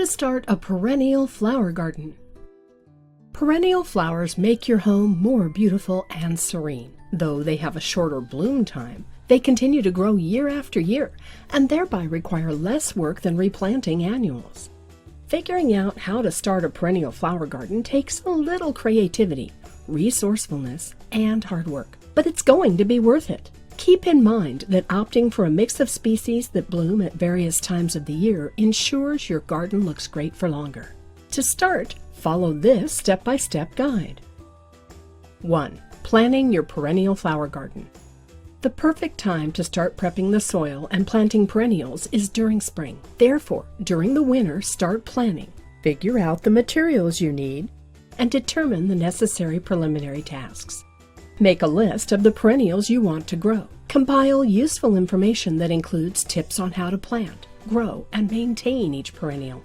start a perennial flower garden. Perennial flowers make your home more beautiful and serene. Though they have a shorter bloom time, they continue to grow year after year and thereby require less work than replanting annuals. Figuring out how to start a perennial flower garden takes a little creativity, resourcefulness, and hard work, but it's going to be worth it. Keep in mind that opting for a mix of species that bloom at various times of the year ensures your garden looks great for longer. To start, follow this step-by-step guide. 1. Planning your perennial flower garden. The perfect time to start prepping the soil and planting perennials is during spring. Therefore, during the winter, start planning. Figure out the materials you need and determine the necessary preliminary tasks. Make a list of the perennials you want to grow. Compile useful information that includes tips on how to plant, grow, and maintain each perennial.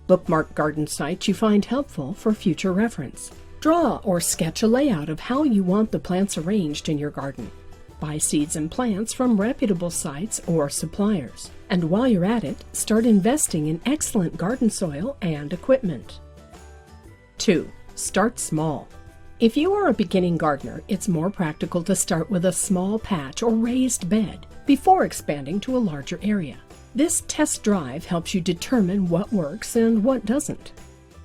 Bookmark garden sites you find helpful for future reference. Draw or sketch a layout of how you want the plants arranged in your garden. Buy seeds and plants from reputable sites or suppliers. And while you're at it, start investing in excellent garden soil and equipment. 2. Start small. If you are a beginning gardener, it's more practical to start with a small patch or raised bed before expanding to a larger area. This test drive helps you determine what works and what doesn't.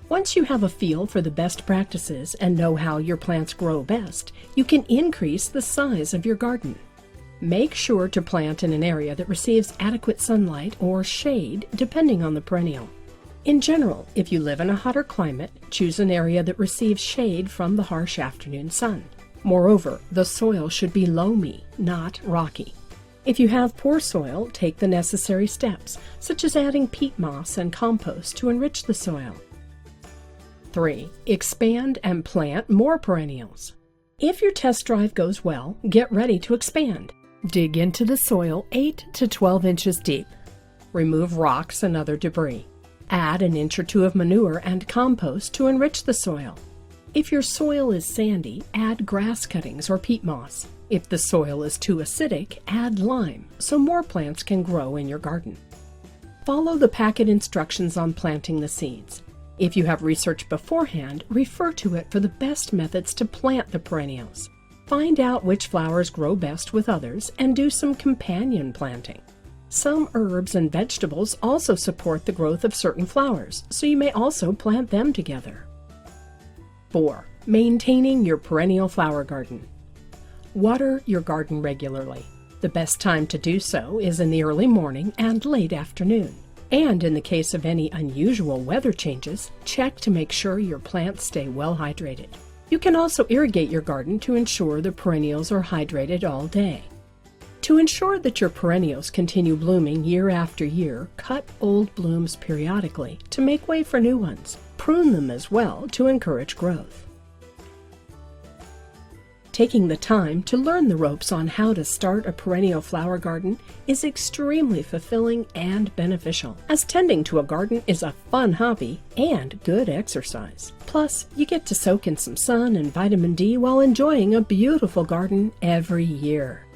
Once you have a feel for the best practices and know how your plants grow best, you can increase the size of your garden. Make sure to plant in an area that receives adequate sunlight or shade depending on the perennial. In general, if you live in a hotter climate, choose an area that receives shade from the harsh afternoon sun. Moreover, the soil should be loamy, not rocky. If you have poor soil, take the necessary steps, such as adding peat moss and compost to enrich the soil. 3. Expand and plant more perennials. If your test drive goes well, get ready to expand. Dig into the soil 8 to 12 inches deep. Remove rocks and other debris. Add an inch or two of manure and compost to enrich the soil. If your soil is sandy, add grass cuttings or peat moss. If the soil is too acidic, add lime so more plants can grow in your garden. Follow the packet instructions on planting the seeds. If you have research beforehand, refer to it for the best methods to plant the perennials. Find out which flowers grow best with others and do some companion planting. Some herbs and vegetables also support the growth of certain flowers, so you may also plant them together. 4. Maintaining your perennial flower garden. Water your garden regularly. The best time to do so is in the early morning and late afternoon. And in the case of any unusual weather changes, check to make sure your plants stay well hydrated. You can also irrigate your garden to ensure the perennials are hydrated all day. To ensure that your perennials continue blooming year after year, cut old blooms periodically to make way for new ones. Prune them as well to encourage growth. Taking the time to learn the ropes on how to start a perennial flower garden is extremely fulfilling and beneficial, as tending to a garden is a fun hobby and good exercise. Plus, you get to soak in some sun and vitamin D while enjoying a beautiful garden every year.